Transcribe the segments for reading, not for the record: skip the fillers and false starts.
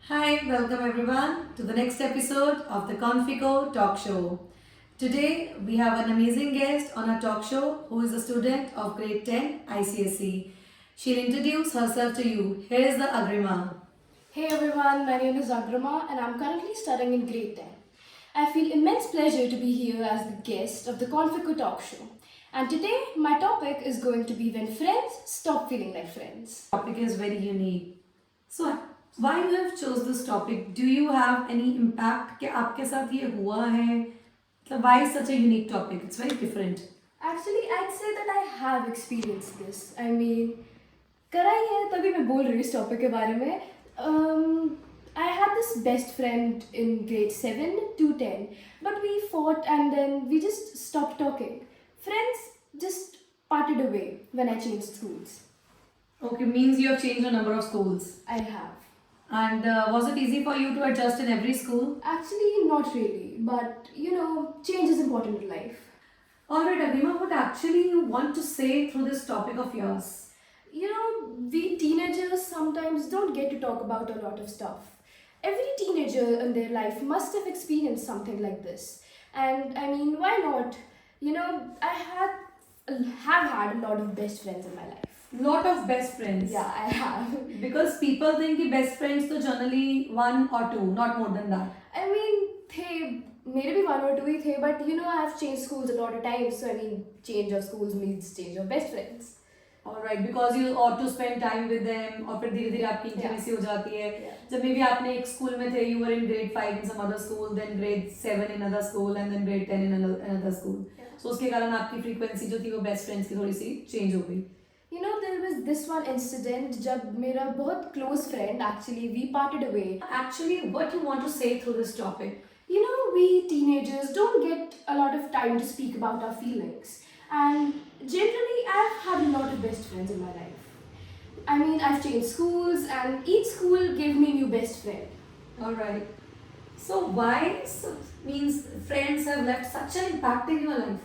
Hi, welcome everyone to the next episode of the Confico Talk Show. Today we have an amazing guest on our talk show who is a student of grade 10 ICSE. She'll introduce herself to you. Here is the Agrima. Hey everyone, my name is Agrama and I'm currently studying in grade 10. I feel immense pleasure to be here as the guest of the Confico Talk Show. And today my topic is going to be when friends stop feeling like friends. Topic is very unique. So, why you have chose this topic? Do you have any impact कि आपके साथ ये हुआ है? मतलब why is such a unique topic? It's very different. Actually, I'd say that I have experienced this. I mean, करा ही है तभी मैं बोल रही हूँ इस टॉपिक के बारे में. I had this best friend in grade 7 to 10, but we fought and then we just stopped talking. Friends just parted away when I changed schools. Okay, means you have changed a number of schools. I have. And was it easy for you to adjust in every school? Actually, not really, but change is important in life. Alright, Agrima, what actually you want to say through this topic of yours? We teenagers sometimes don't get to talk about a lot of stuff. Every teenager in their life must have experienced something like this. And I mean, why not? I have had a lot of best friends in my life. Lot of best friends. Yeah, I have. Because people think कि best friends तो generally one or two, not more than that. I mean, थे मेरे भी one or two ही थे, but I have changed schools a lot of times, so I mean, change of schools means change of best friends. Alright, because you ought to spend time with them और फिर धीरे धीरे आपकी intimacy हो जाती है. जब maybe आपने एक school में थे, you were in grade 5 in some other school, then grade 7 in another school, and then grade 10 in another school. So उसके कारण आपकी frequency जो थी वो best friends की थोड़ी सी change हो गई. There was this one incident जब मेरा बहुत close friend actually we parted away. Actually, what you want to say through this topic? We teenagers don't get a lot of time to speak about our feelings. And generally, I've had a lot of best friends in my life. I mean, I've changed schools and each school gave me a new best friend. Alright. So why means friends have left such an impact in your life?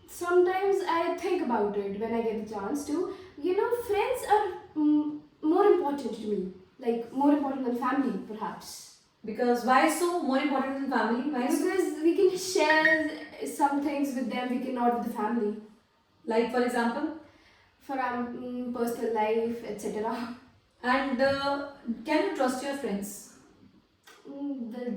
Sometimes I think about it when I get the chance to. Friends are more important to me. Like, more important than family, perhaps. Because why so more important than family? Why so? Because we can share some things with them we cannot with the family. Like for example? For our personal life, etc. And can you trust your friends?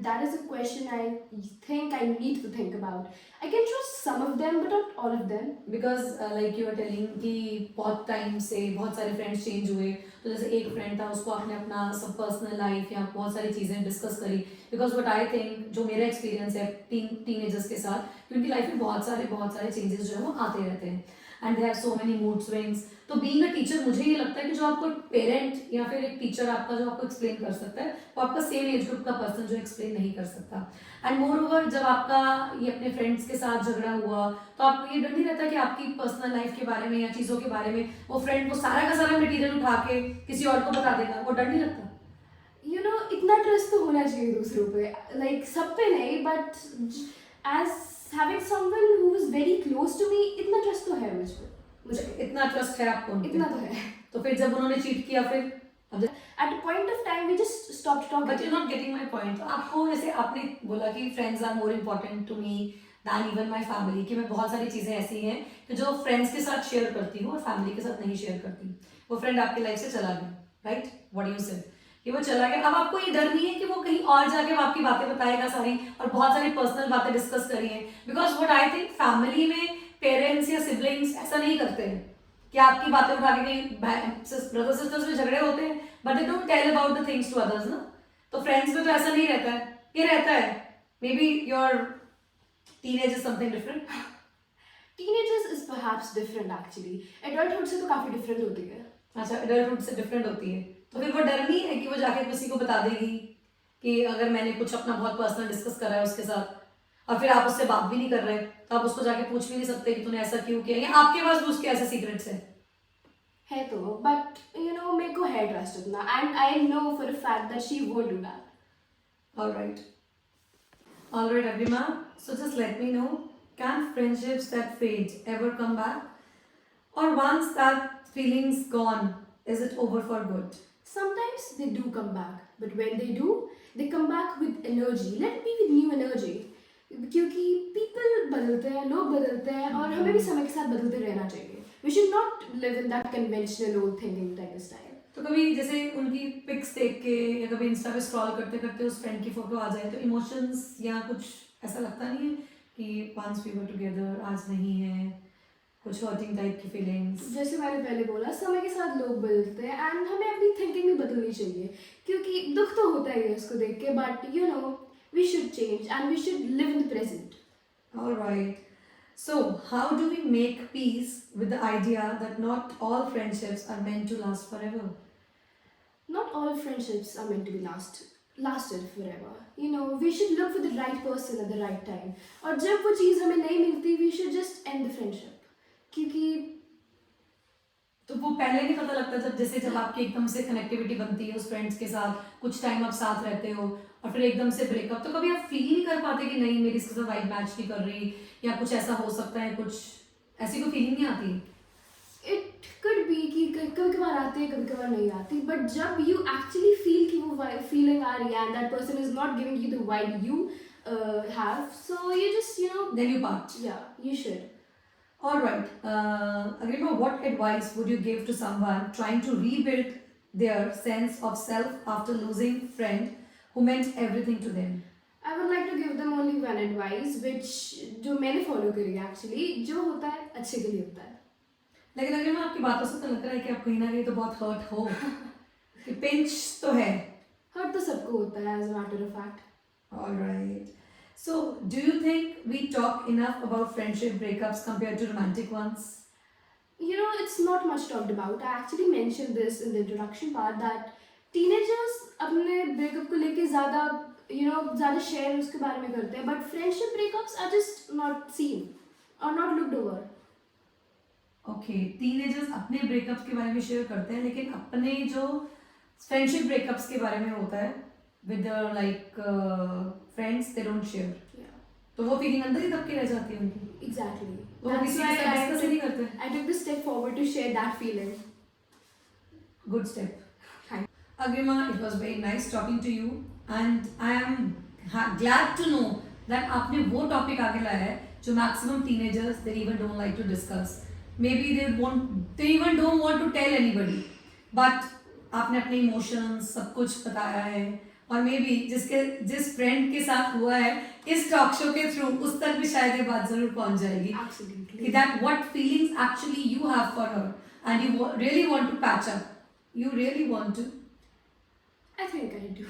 That is a question I think I need to think about. I can trust some of them, but not all of them. Because like you were telling कि बहुत time से बहुत सारे friends change हुए तो जैसे एक friend था उसको आपने अपना सब पर्सनल लाइफ या बहुत सारी चीज़ें डिस्कस करी बिकॉज व्हाट आई थिंक जो मेरा एक्सपीरियंस है टीनेजर्स के साथ कि उनकी लाइफ में बहुत सारे चेंजेस जो है वो आते रहते हैं and they have so many mood swings. तो बीइंग अ टीचर मुझे ये लगता है कि जो आपको पेरेंट या फिर एक टीचर आपका जो आपको एक्सप्लेन कर सकता है वो आपका सेम एज ग्रुप का पर्सन जो एक्सप्लेन नहीं कर सकता. एंड मोर ओवर जब आपका ये अपने फ्रेंड्स के साथ झगड़ा हुआ तो आपको ये डर नहीं रहता कि आपकी पर्सनल लाइफ के बारे में या चीज़ों के बारे में वो फ्रेंड वो सारा का सारा मटेरियल उठा के किसी और को बता देगा, वो डर नहीं लगता? इतना ट्रस्ट तो होना चाहिए दूसरों पे. लाइक सब पे नहीं, but as having someone who is very close to me, इतना ट्रस्ट तो है मुझे. इतना ट्रस्ट है आपको उन पे? इतना तो है. तो फिर जब उन्होंने चीट किया फिर At a point of time we just stopped talking. But you're not getting my point. तो आपको जैसे आपने बोला कि friends are more important to me than even my family, कि मैं बहुत सारी चीज़ें ऐसी हैं कि जो friends के साथ share करती हूँ और family के साथ नहीं share करती. वो friend आपकी life से चला गया, right? What do you say? कि वो चला गया, अब आपको ये डर नहीं है कि वो कहीं और जाके वो आपकी बातें बताएगा सारी और बहुत सारी पर्सनल बातें डिस्कस करी हैं. Because what I think family में पेरेंट्स या सिबलिंग्स ऐसा नहीं करते हैं कि आपकी बातें उठा के कहीं ब्रदर सिस्टर्स में झगड़े होते हैं but they don't tell about the things to others ना. तो फ्रेंड्स में तो ऐसा नहीं रहता है. ये रहता है may be your teenage is something different. Teenagers is perhaps different actually. Adulthood से तो काफी डिफरेंट होती है. अच्छा, एडल्टहुड से डिफरेंट होती है तो फिर वो डर नहीं है कि वो जाके किसी को बता देगी कि अगर मैंने कुछ अपना बहुत पर्सनल डिस्कस करा है उसके साथ और फिर आप उससे बात भी नहीं कर रहे तो आप उसको जाके पूछ भी नहीं सकते कि तूने ऐसा क्यों किया या आपके पास भी उसके ऐसे सीक्रेट्स है तो. बट मेरे को है ट्रस्ट उतना and I know for a fact that she won't do that. Alright Agrima, so just let me know, can friendships that fade ever come back, or once that feeling's gone is it over for good? Sometimes they do come back, but when they do, they come back with energy. Let me with new energy. क्योंकि people बदलते हैं, लोग बदलते हैं और हमें भी समय के साथ बदलते रहना चाहिए. We should not live in that conventional old thinking type of style. तो कभी जैसे उनकी पिक्स देख के या कभी इंस्टा पे स्क्रॉल करते करते उस फ्रेंड की फोटो आ जाए तो इमोशंस या कुछ ऐसा लगता नहीं है कि once we were together आज नहीं है, कुछ हर्टिंग टाइप की फीलिंग्स? जैसे मैंने पहले बोला, समय के साथ लोग बदलते हैं एंड हमें अपनी थिंकिंग भी बदलनी चाहिए क्योंकि दुख तो होता ही है उसको देख के, but you know we should change and we should live in the present. Alright. So, how do we make peace with the idea that not all friendships are meant to last forever? Not all friendships are meant to be lasted forever. You know, we should look for the right person at the right time. और जब वो चीज़ हमें नहीं मिलती, we should just end the friendship. क्योंकि तो वो पहले नहीं पता लगता जब आपकी एकदम से कनेक्टिविटी बनती है उस फ्रेंड्स के साथ, कुछ टाइम आप साथ रहते हो और फिर एकदम से ब्रेकअप, तो कभी आप फील नहीं कर पाते कि नहीं मेरी इसके साथ वाइब मैच नहीं कर रही या कुछ ऐसा हो सकता है, कुछ ऐसी कोई फीलिंग नहीं आती? इट कुड बी कि कभी कभार आती है, कभी कभार नहीं आती, बट जब यू एक्चुअली फील कि वो फीलिंग आ रही है and that person is not giving you the vibe you have, so you just you know then you part. Yeah you should. Alright, Agrima, what advice would you give to someone trying to rebuild their sense of self after losing a friend who meant everything to them? I would like to give them only one advice, which जो मैंने follow करी है actually, जो होता है अच्छे के लिए होता है. लेकिन अग्रिमा आपकी बातों से तो लग रहा है कि आप कहीं ना कहीं तो बहुत हर्ट हो कि पिंच तो है. Hurt तो सबको होता है as a matter of fact. Alright. So, do you think we talk enough about friendship breakups compared to romantic ones? You know, it's not much talked about. I actually mentioned this in the introduction part that teenagers अपने breakup को लेके ज़्यादा share उसके बारे में करते हैं, but friendship breakups are just not seen or not looked over. Okay, teenagers अपने breakups के बारे में share करते हैं, लेकिन अपने जो friendship breakups के बारे में होता है with their friends, they don't share. Yeah. तो वो feeling अंदर ही दब के रह जाती है उनकी. Exactly. वो That's किसी why के साथ discuss ही नहीं करते. I took this step forward to share that feeling. Good step. Thank Agrima, it was very nice talking to you and I am glad to know that आपने वो topic आगे लाया है जो maximum teenagers they even don't like to discuss. Maybe they even don't want to tell anybody. But आपने अपने emotions सब कुछ बताया है और मे बी जिस फ्रेंड के साथ हुआ है इस टॉक शो के थ्रू उस तक भी शायद ये बात जरूर पहुंच जाएगी. Absolutely. कि that what feelings actually you have for her and you really want to patch up. You really want to. I think I do.